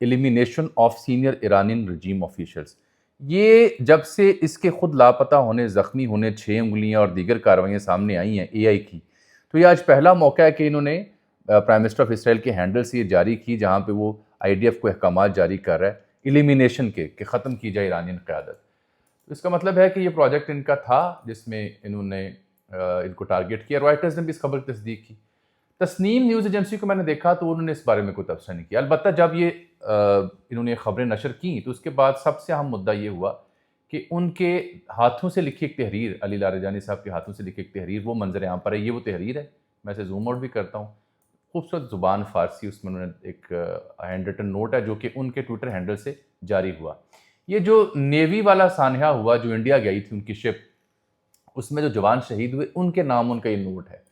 elimination of senior Iranian regime officials. یہ جب سے اس کے خود لاپتہ ہونے، زخمی ہونے، 6 انگلیاں اور دیگر کارروائیاں سامنے آئی ہیں اے آئی کی، تو یہ آج پہلا موقع ہے کہ انہوں نے پرائم منسٹر آف اسرائیل کے ہینڈل سے یہ جاری کی، جہاں پہ وہ آئی ڈی ایف کو احکامات جاری کر رہا ہے ایلیمینیشن کے، کہ ختم کی جائے ایرانین قیادت. اس کا مطلب ہے کہ یہ پروجیکٹ ان کا تھا جس میں انہوں نے ان کو ٹارگٹ کیا. رائٹرز نے بھی اس خبر کی تصدیق کی. تسنیم نیوز ایجنسی کو میں نے دیکھا تو انہوں نے اس بارے میں کوئی تبصرہ نہیں کیا. البتہ جب یہ انہوں نے خبریں نشر کیں تو اس کے بعد سب سے اہم مدعا یہ ہوا کہ ان کے ہاتھوں سے لکھی ایک تحریر، علی لاریجانی صاحب کے ہاتھوں سے لکھی ایک تحریر، وہ منظر عام پر ہے. یہ وہ تحریر ہے، میں اسے زوم آؤٹ بھی کرتا ہوں. خوبصورت زبان فارسی، اس میں انہوں نے ایک ہینڈ ریٹن نوٹ ہے جو کہ ان کے ٹویٹر ہینڈل سے جاری ہوا. یہ جو نیوی والا سانحہ ہوا جو انڈیا گئی تھی ان کی شپ، اس میں جو جوان شہید ہوئے ان کے نام ان کا یہ نوٹ ہے.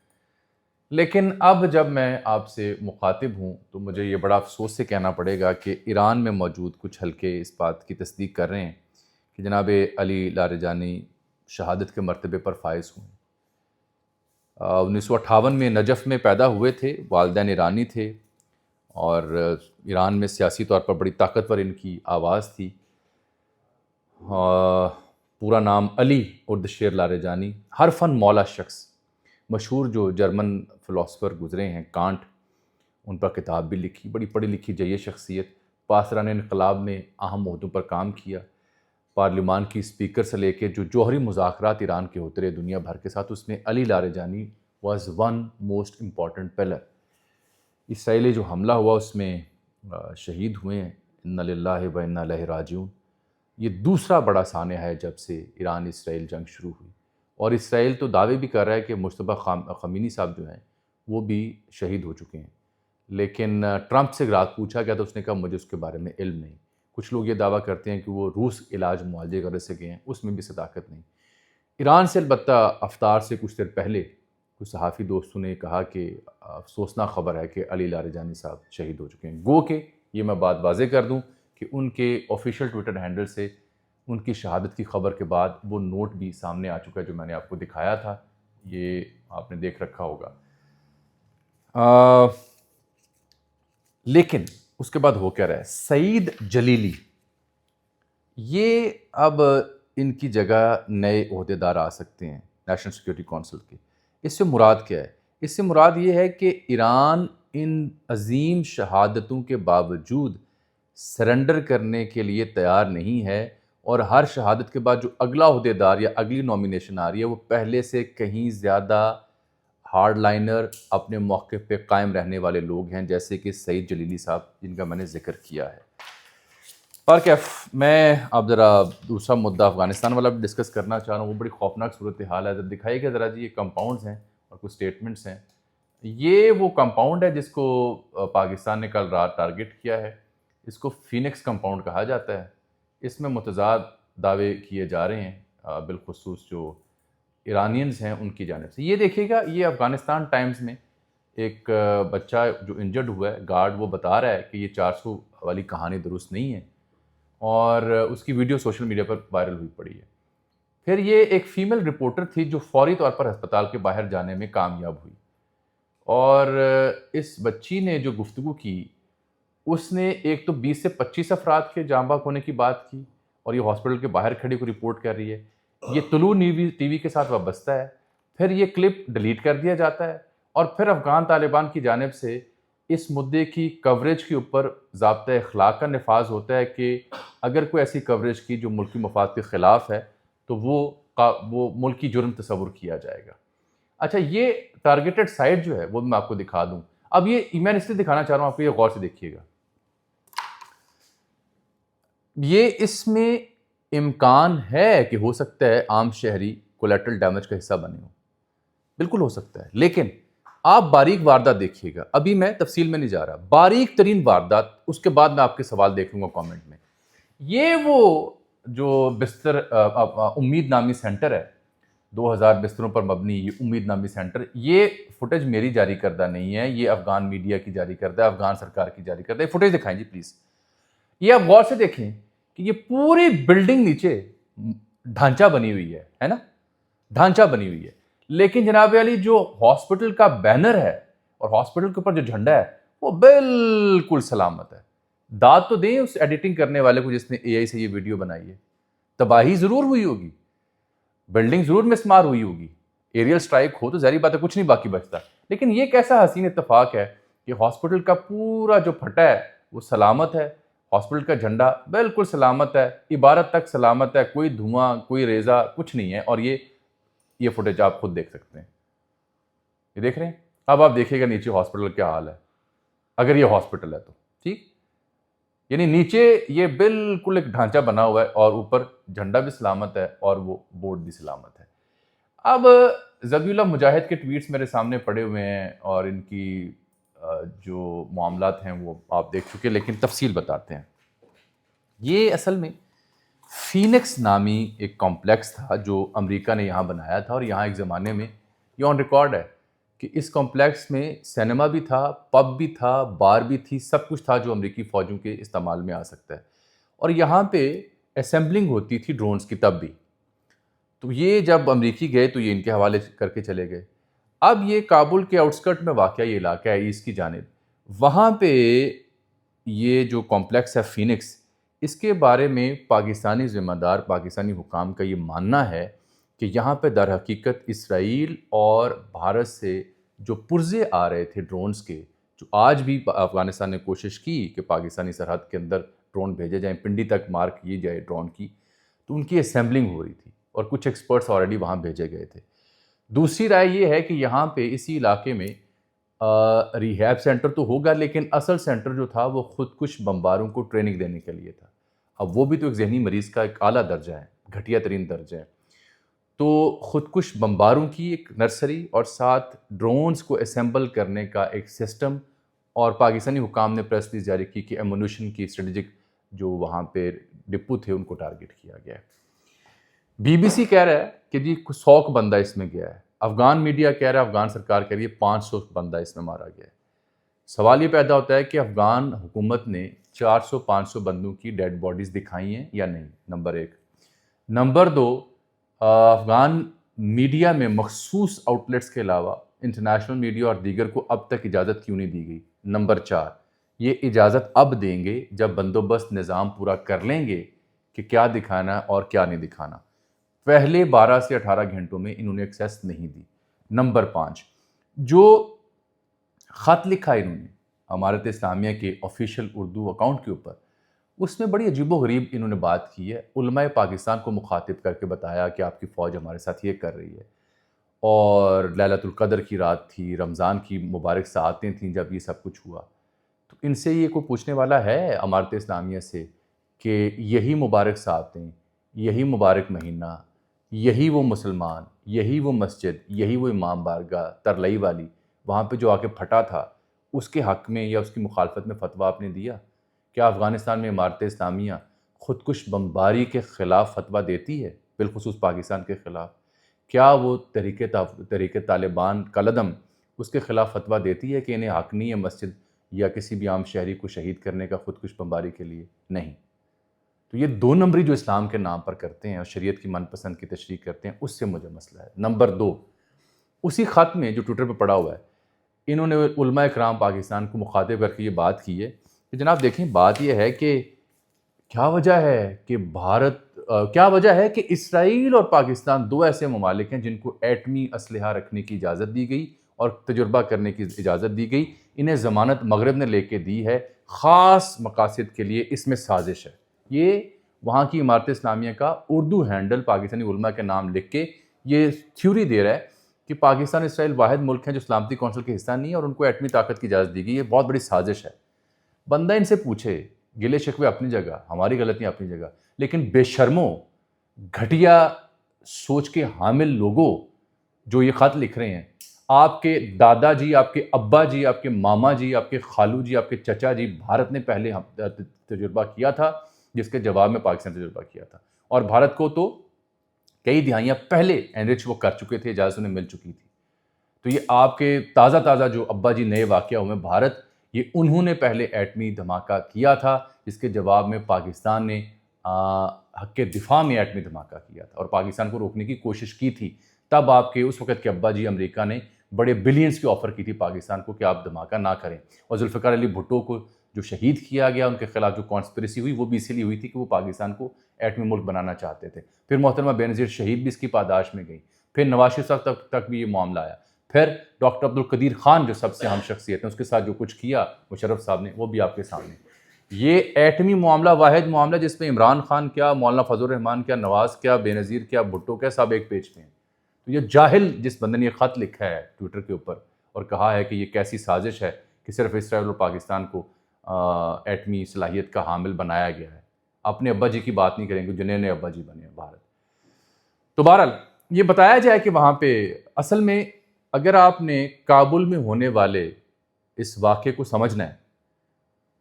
لیکن اب جب میں آپ سے مخاطب ہوں تو مجھے یہ بڑا افسوس سے کہنا پڑے گا کہ ایران میں موجود کچھ حلقے اس بات کی تصدیق کر رہے ہیں کہ جناب علی لاریجانی شہادت کے مرتبے پر فائز ہوئے. 1958 میں نجف میں پیدا ہوئے تھے، والدین ایرانی تھے اور ایران میں سیاسی طور پر بڑی طاقتور ان کی آواز تھی. پورا نام علی اردشیر لاریجانی، ہر فن مولا شخص. مشہور جو جرمن فلاسفر گزرے ہیں کانٹ، ان پر کتاب بھی لکھی، بڑی پڑھی لکھی جیہ شخصیت. پاسداران انقلاب میں اہم عہدوں پر کام کیا. پارلیمان کی اسپیکر سے لے کے جو جوہری مذاکرات ایران کے ہوتے رہے دنیا بھر کے ساتھ، اس میں Ali Larijani was one most important pillar. اسرائیلی جو حملہ ہوا اس میں شہید ہوئے ہیں. انا للہ و انا الیہ راجعون. یہ دوسرا بڑا سانحہ ہے جب سے ایران اسرائیل جنگ شروع ہوئی. اور اسرائیل تو دعوے بھی کر رہا ہے کہ مجتبیٰ خمینی صاحب جو ہیں وہ بھی شہید ہو چکے ہیں. لیکن ٹرمپ سے رات پوچھا گیا تو اس نے کہا مجھے اس کے بارے میں علم نہیں. کچھ لوگ یہ دعویٰ کرتے ہیں کہ وہ روس علاج معالجے کرنے سے گئے ہیں، اس میں بھی صداقت نہیں. ایران سے البتہ افطار سے کچھ دیر پہلے کچھ صحافی دوستوں نے کہا کہ افسوسناک خبر ہے کہ علی لاریجانی صاحب شہید ہو چکے ہیں. گو کہ یہ میں بات واضح کر دوں کہ ان کے آفیشیل ٹویٹر ہینڈل سے ان کی شہادت کی خبر کے بعد وہ نوٹ بھی سامنے آ چکا ہے جو میں نے آپ کو دکھایا تھا. یہ آپ نے دیکھ رکھا ہوگا. لیکن اس کے بعد ہو کیا رہا ہے؟ سعید جلیلی، یہ اب ان کی جگہ نئے عہدیدار آ سکتے ہیں نیشنل سیکیورٹی کونسل کے. اس سے مراد کیا ہے؟ اس سے مراد یہ ہے کہ ایران ان عظیم شہادتوں کے باوجود سرنڈر کرنے کے لیے تیار نہیں ہے، اور ہر شہادت کے بعد جو اگلا عہدیدار یا اگلی نامینیشن آ رہی ہے وہ پہلے سے کہیں زیادہ ہارڈ لائنر، اپنے موقف پہ قائم رہنے والے لوگ ہیں، جیسے کہ سعید جلیلی صاحب جن کا میں نے ذکر کیا ہے. اور کیف میں اب ذرا دوسرا مدعا افغانستان والا بھی ڈسکس کرنا چاہ رہا ہوں. وہ بڑی خوفناک صورتحال ہے. دکھائیے کہ ذرا جی یہ کمپاؤنڈز ہیں اور کچھ اسٹیٹمنٹس ہیں. یہ وہ کمپاؤنڈ ہے جس کو پاکستان نے کل رات ٹارگٹ کیا ہے. اس کو فینکس کمپاؤنڈ کہا جاتا ہے. اس میں متضاد دعوے کیے جا رہے ہیں بالخصوص جو ایرانینز ہیں ان کی جانب سے. یہ دیکھیے گا، یہ افغانستان ٹائمز میں ایک بچہ جو انجرڈ ہوا ہے گارڈ، وہ بتا رہا ہے کہ یہ 400 والی کہانی درست نہیں ہے، اور اس کی ویڈیو سوشل میڈیا پر وائرل ہوئی پڑی ہے. پھر یہ ایک فیمیل رپورٹر تھی جو فوری طور پر ہسپتال کے باہر جانے میں کامیاب ہوئی، اور اس بچی نے جو گفتگو کی اس نے ایک تو 20 سے 25 افراد کے جاں بحق ہونے کی بات کی، اور یہ ہاسپٹل کے باہر کھڑی کو رپورٹ کر رہی ہے. یہ طلوع ٹی وی کے ساتھ وابستہ ہے. پھر یہ کلپ ڈیلیٹ کر دیا جاتا ہے، اور پھر افغان طالبان کی جانب سے اس مدعے کی کوریج کے اوپر ضابطہ اخلاق کا نفاذ ہوتا ہے کہ اگر کوئی ایسی کوریج کی جو ملکی مفاد کے خلاف ہے تو وہ ملکی جرم تصور کیا جائے گا. اچھا، یہ ٹارگیٹڈ سائٹ جو ہے وہ میں آپ کو دکھا دوں. اب یہ میں اس لیے دکھانا چاہ رہا ہوں آپ کو، یہ غور سے دیکھیے گا. یہ اس میں امکان ہے کہ ہو سکتا ہے عام شہری کولیٹرل ڈیمیج کا حصہ بنے ہوں، بالکل ہو سکتا ہے. لیکن آپ باریک واردات دیکھیے گا. ابھی میں تفصیل میں نہیں جا رہا، باریک ترین واردات، اس کے بعد میں آپ کے سوال دیکھ لوں گا کامنٹ میں. یہ وہ جو بستر امید نامی سینٹر ہے، 2000 بستروں پر مبنی یہ امید نامی سینٹر، یہ فوٹیج میری جاری کردہ نہیں ہے، یہ افغان میڈیا کی جاری کردہ ہے، افغان سرکار کی جاری کردہ ہے. فوٹیج دکھائیں جی پلیز. یہ آپ غور سے دیکھیں کہ یہ پوری بلڈنگ نیچے ڈھانچہ بنی ہوئی ہے نا، ڈھانچہ بنی ہوئی ہے. لیکن جناب علی جو ہاسپٹل کا بینر ہے اور ہاسپٹل کے اوپر جو جھنڈا ہے وہ بالکل سلامت ہے. داد تو دیں اس ایڈیٹنگ کرنے والے کو جس نے اے آئی سے یہ ویڈیو بنائی ہے. تباہی ضرور ہوئی ہوگی, بلڈنگ ضرور مسمار ہوئی ہوگی, ایریل سٹرائک ہو تو ظاہری بات ہے کچھ نہیں باقی بچتا, لیکن یہ کیسا حسین اتفاق ہے کہ ہاسپٹل کا پورا جو پھٹا ہے وہ سلامت ہے, ہاسپٹل کا جھنڈا بالکل سلامت ہے, عبارت تک سلامت ہے, کوئی دھواں کوئی ریزہ کچھ نہیں ہے. اور یہ فوٹیج آپ خود دیکھ سکتے ہیں, یہ دیکھ رہے ہیں. اب آپ دیکھیے گا نیچے ہاسپٹل کیا حال ہے, اگر یہ ہاسپٹل ہے تو ٹھیک, یعنی نیچے یہ بالکل ایک ڈھانچہ بنا ہوا ہے اور اوپر جھنڈا بھی سلامت ہے اور وہ بورڈ بھی سلامت ہے. اب ذبیح اللہ مجاہد کے ٹویٹس میرے سامنے پڑے ہوئے ہیں اور ان کی جو معاملات ہیں وہ آپ دیکھ چکے, لیکن تفصیل بتاتے ہیں. یہ اصل میں فینکس نامی ایک کمپلیکس تھا جو امریکہ نے یہاں بنایا تھا, اور یہاں ایک زمانے میں یہ آن ریکارڈ ہے کہ اس کمپلیکس میں سینما بھی تھا, پب بھی تھا, بار بھی تھی, سب کچھ تھا جو امریکی فوجوں کے استعمال میں آ سکتا ہے. اور یہاں پہ اسمبلنگ ہوتی تھی ڈرونز کی تب بھی. تو یہ جب امریکی گئے تو یہ ان کے حوالے کر کے چلے گئے. اب یہ کابل کے آؤٹسکرٹ میں واقع یہ علاقہ ہے ایسٹ کی جانب, وہاں پہ یہ جو کمپلیکس ہے فینکس, اس کے بارے میں پاکستانی ذمہ دار پاکستانی حکام کا یہ ماننا ہے کہ یہاں پہ در حقیقت اسرائیل اور بھارت سے جو پرزے آ رہے تھے ڈرونز کے, جو آج بھی افغانستان نے کوشش کی کہ پاکستانی سرحد کے اندر ڈرون بھیجے جائیں, پنڈی تک مار کی جائے ڈرون کی, تو ان کی اسمبلنگ ہو رہی تھی اور کچھ ایکسپرٹس آلریڈی وہاں بھیجے گئے تھے. دوسری رائے یہ ہے کہ یہاں پہ اسی علاقے میں ریہیب سینٹر تو ہوگا, لیکن اصل سینٹر جو تھا وہ خودکش بمباروں کو ٹریننگ دینے کے لیے تھا. اب وہ بھی تو ایک ذہنی مریض کا ایک اعلیٰ درجہ ہے, گھٹیا ترین درجہ ہے. تو خودکش بمباروں کی ایک نرسری اور ساتھ ڈرونز کو اسمبل کرنے کا ایک سسٹم, اور پاکستانی حکام نے پریس ریلیز جاری کی کہ ایمونیشن کی اسٹریٹجک جو وہاں پہ ڈپو تھے ان کو ٹارگٹ کیا گیا ہے. بی بی سی کہہ رہا ہے کہ جی 100 بندہ اس میں گیا ہے, افغان میڈیا کہہ رہا ہے, افغان سرکار کہہ رہی ہے 500 بندہ اس میں مارا گیا ہے. سوال یہ پیدا ہوتا ہے کہ افغان حکومت نے 400-500 بندوں کی ڈیڈ باڈیز دکھائی ہیں یا نہیں, نمبر 1. نمبر 2, افغان میڈیا میں مخصوص آؤٹ لیٹس کے علاوہ انٹرنیشنل میڈیا اور دیگر کو اب تک اجازت کیوں نہیں دی گئی. نمبر 4, یہ اجازت اب دیں گے جب بندوبست نظام پورا کر لیں گے کہ کیا دکھانا اور کیا نہیں دکھانا. پہلے 12 سے 18 گھنٹوں میں انہوں نے ایکسیس نہیں دی. نمبر 5, جو خط لکھا انہوں نے امارت اسلامیہ کے آفیشیل اردو اکاؤنٹ کے اوپر, اس میں بڑی عجیب و غریب انہوں نے بات کی ہے. علماء پاکستان کو مخاطب کر کے بتایا کہ آپ کی فوج ہمارے ساتھ یہ کر رہی ہے, اور لیلۃ القدر کی رات تھی, رمضان کی مبارک ساعتیں تھیں جب یہ سب کچھ ہوا. تو ان سے یہ کوئی پوچھنے والا ہے امارت اسلامیہ سے کہ یہی مبارک ساعتیں, یہی مبارک مہینہ, یہی وہ مسلمان, یہی وہ مسجد, یہی وہ امام بارگاہ ترلئی والی وہاں پہ جو آ کے پھٹا تھا, اس کے حق میں یا اس کی مخالفت میں فتویٰ آپ نے دیا؟ کیا افغانستان میں امارت اسلامیہ خودکش بمباری کے خلاف فتویٰ دیتی ہے, بالخصوص پاکستان کے خلاف؟ کیا وہ تحریک طالبان کالعدم اس کے خلاف فتویٰ دیتی ہے کہ انہیں حق نہیں ہے مسجد یا کسی بھی عام شہری کو شہید کرنے کا خودکش بمباری کے لیے؟ نہیں. تو یہ 2 نمبری جو اسلام کے نام پر کرتے ہیں اور شریعت کی من پسند کی تشریح کرتے ہیں, اس سے مجھے مسئلہ ہے. نمبر 2, اسی خط میں جو ٹویٹر پہ پڑا ہوا ہے, انہوں نے علماء کرام پاکستان کو مخاطب کر کے یہ بات کی ہے کہ جناب دیکھیں, بات یہ ہے کہ کیا وجہ ہے کہ اسرائیل اور پاکستان 2 ایسے ممالک ہیں جن کو ایٹمی اسلحہ رکھنے کی اجازت دی گئی اور تجربہ کرنے کی اجازت دی گئی. انہیں ضمانت مغرب نے لے کے دی ہے خاص مقاصد کے لیے, اس میں سازش ہے. یہ وہاں کی امارت اسلامیہ کا اردو ہینڈل پاکستانی علماء کے نام لکھ کے یہ تھیوری دے رہا ہے کہ پاکستان اسرائیل واحد ملک ہیں جو سلامتی کونسل کے حصہ نہیں ہے اور ان کو ایٹمی طاقت کی اجازت دی گئی. یہ بہت بڑی سازش ہے. بندہ ان سے پوچھے, گلے شکوے اپنی جگہ, ہماری غلطیاں اپنی جگہ, لیکن بے شرموں گھٹیا سوچ کے حامل لوگوں جو یہ خط لکھ رہے ہیں, آپ کے دادا جی, آپ کے ابا جی, آپ کے ماما جی, آپ کے خالو جی, آپ کے چچا جی, بھارت نے پہلے تجربہ کیا تھا جس کے جواب میں پاکستان تجربہ کیا تھا, اور بھارت کو تو کئی دہائیاں پہلے انرچ وہ کر چکے تھے, اجازت انہیں مل چکی تھی. تو یہ آپ کے تازہ جو ابا جی نئے واقعہ ہوئے بھارت, یہ انہوں نے پہلے ایٹمی دھماکہ کیا تھا جس کے جواب میں پاکستان نے حق دفاع میں ایٹمی دھماکہ کیا تھا اور پاکستان کو روکنے کی کوشش کی تھی. تب آپ کے اس وقت کے ابا جی امریکہ نے بڑے بلینز کی آفر کی تھی پاکستان کو کہ آپ دھماکہ نہ کریں, اور ذوالفقار علی بھٹو کو جو شہید کیا گیا، ان کے خلاف جو کانسپریسی ہوئی، وہ بھی اسی لیے ہوئی تھی کہ وہ پاکستان کو ایٹمی ملک بنانا چاہتے تھے۔ پھر محترمہ بے نظیر شہید بھی اس کی پاداش میں گئی، پھر نواز شریف صاحب تک بھی یہ معاملہ آیا، پھر ڈاکٹر عبدالقدیر خان جو سب سے اہم شخصیت ہیں، اس کے ساتھ جو کچھ کیا مشرف صاحب نے، وہ بھی آپ کے سامنے۔ یہ ایٹمی معاملہ واحد معاملہ جس میں عمران خان کیا، مولانا فضل الرحمان کیا، نواز کیا، بے نظیر کیا، بھٹو کیا، سب ایک پیج پہ ہیں۔ تو یہ جاہل جس بندے نے یہ خط لکھا ہے ٹویٹر کے اوپر اور کہا ہے کہ یہ کیسی سازش ہے کہ صرف اسرائیل اور پاکستان کو ایٹمی صلاحیت کا حامل بنایا گیا ہے، اپنے ابا جی کی بات نہیں کریں گے جنہیں نے ابا جی بنے بھارت۔ تو بہرحال یہ بتایا جائے کہ وہاں پہ اصل میں اگر آپ نے کابل میں ہونے والے اس واقعے کو سمجھنا ہے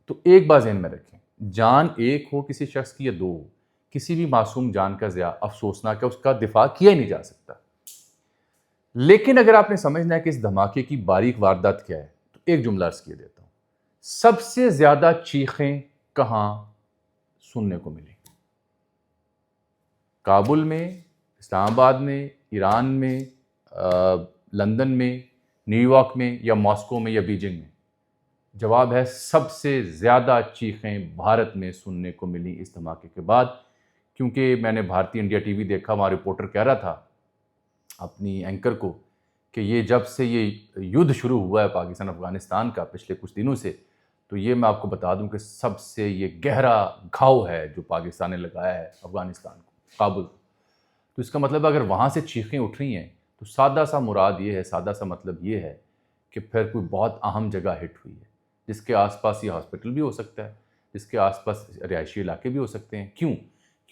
تو ایک بات ذہن میں رکھیں، جان ایک ہو کسی شخص کی یا دو ہو، کسی بھی معصوم جان کا ضیاع افسوسناک ہے، اس کا دفاع کیا ہی نہیں جا سکتا۔ لیکن اگر آپ نے سمجھنا ہے کہ اس دھماکے کی باریک واردات کیا ہے تو ایک جملہ عرض کیے دیتا ہوں، سب سے زیادہ چیخیں کہاں سننے کو ملی؟ کابل میں، اسلام آباد میں، ایران میں، لندن میں، نیو یارک میں، یا ماسکو میں، یا بیجنگ میں؟ جواب ہے سب سے زیادہ چیخیں بھارت میں سننے کو ملی اس دھماکے کے بعد، کیونکہ میں نے بھارتی انڈیا ٹی وی دیکھا، وہاں رپورٹر کہہ رہا تھا اپنی اینکر کو کہ یہ جب سے یہ یدھ شروع ہوا ہے پاکستان افغانستان کا پچھلے کچھ دنوں سے، تو یہ میں آپ کو بتا دوں کہ سب سے یہ گہرا گھاؤ ہے جو پاکستان نے لگایا ہے افغانستان کو، کابل کو۔ تو اس کا مطلب اگر وہاں سے چیخیں اٹھ رہی ہیں تو سادہ سا مراد یہ ہے، سادہ سا مطلب یہ ہے کہ پھر کوئی بہت اہم جگہ ہٹ ہوئی ہے، جس کے آس پاس یہ ہاسپٹل بھی ہو سکتا ہے، جس کے آس پاس رہائشی علاقے بھی ہو سکتے ہیں۔ کیوں؟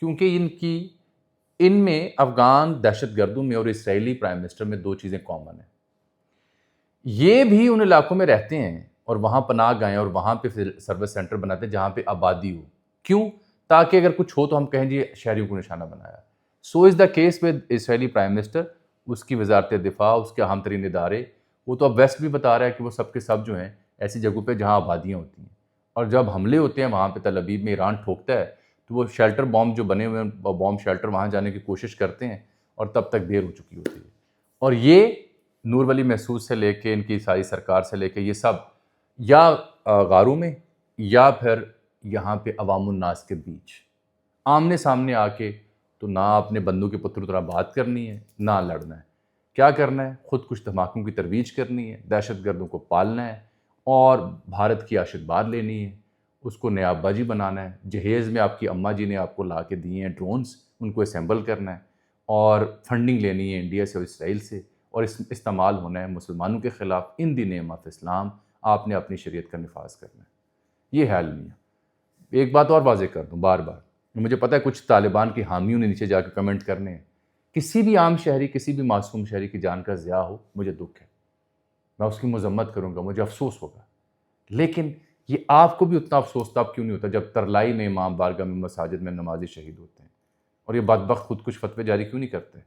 کیونکہ ان میں افغان دہشت گردوں میں اور اسرائیلی پرائم منسٹر میں دو چیزیں کامن ہیں۔ یہ بھی ان علاقوں میں رہتے ہیں اور وہاں پناہ گئے اور وہاں پہ پھر سروس سینٹر بناتے ہیں جہاں پہ آبادی ہو۔ کیوں؟ تاکہ اگر کچھ ہو تو ہم کہیں جی شہریوں کو نشانہ بنایا۔ So is the case with اسرائیلی پرائم منسٹر، اس کی وزارت دفاع، اس کے اہم ترین ادارے، وہ تو اب ویسٹ بھی بتا رہا ہے کہ وہ سب کے سب جو ہیں ایسی جگہوں پہ جہاں آبادیاں ہوتی ہیں، اور جب حملے ہوتے ہیں وہاں پہ تل ابیب میں ایران ٹھوکتا ہے تو وہ شیلٹر بام جو بنے ہوئے ہیں، بام شیلٹر، وہاں جانے کی کوشش کرتے ہیں اور تب تک دیر ہو چکی ہوتی ہے۔ اور یہ نور ولی محسود سے لے کے ان کی ساری سرکار سے لے کے یہ سب یا غاروں میں یا پھر یہاں پہ عوام الناس کے بیچ آمنے سامنے آ کے تو نہ اپنے بندوں کے پتروں طرح بات کرنی ہے، نہ لڑنا ہے۔ کیا کرنا ہے؟ خود کچھ دھماکوں کی ترویج کرنی ہے، دہشت گردوں کو پالنا ہے اور بھارت کی آشرواد لینی ہے، اس کو نیاب باجی بنانا ہے۔ جہیز میں آپ کی اماں جی نے آپ کو لا کے دیے ہیں ڈرونز، ان کو اسمبل کرنا ہے اور فنڈنگ لینی ہے انڈیا سے اور اسرائیل سے، اور استعمال ہونا ہے مسلمانوں کے خلاف۔ ان دی نیم آف اسلام آپ نے اپنی شریعت کا نفاذ کرنا ہے۔ یہ ہے المیہ۔ ایک بات اور واضح کر دوں بار بار، مجھے پتہ ہے کچھ طالبان کے حامیوں نے نیچے جا کے کمنٹ کرنے ہیں، کسی بھی عام شہری، کسی بھی معصوم شہری کی جان کا ضیاع ہو مجھے دکھ ہے، میں اس کی مذمت کروں گا، مجھے افسوس ہوگا، لیکن یہ آپ کو بھی اتنا افسوس تب کیوں نہیں ہوتا جب ترلائی میں امام بارگاہ میں مساجد میں نمازی شہید ہوتے ہیں، اور یہ بدبخت خود کچھ فتوے جاری کیوں نہیں کرتے؟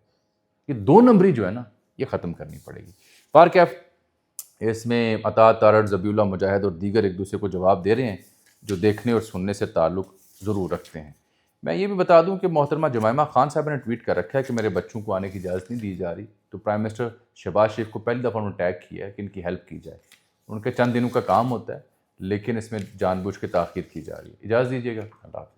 یہ دو نمبری جو ہے نا یہ ختم کرنی پڑے گی۔ پارکیف اس میں عطا تارڑ، ذبیح اللہ مجاہد اور دیگر ایک دوسرے کو جواب دے رہے ہیں جو دیکھنے اور سننے سے تعلق ضرور رکھتے ہیں۔ میں یہ بھی بتا دوں کہ محترمہ جمائمہ خان صاحب نے ٹویٹ کر رکھا ہے کہ میرے بچوں کو آنے کی اجازت نہیں دی جا رہی، تو پرائم منسٹر شہباز شریف کو پہلی دفعہ انہوں نے ٹیگ کیا ہے کہ ان کی ہیلپ کی جائے۔ ان کے چند دنوں کا کام ہوتا ہے لیکن اس میں جان بوجھ کے تاخیر کی جا رہی ہے۔ اجازت دیجیے گا، اللہ حافظ۔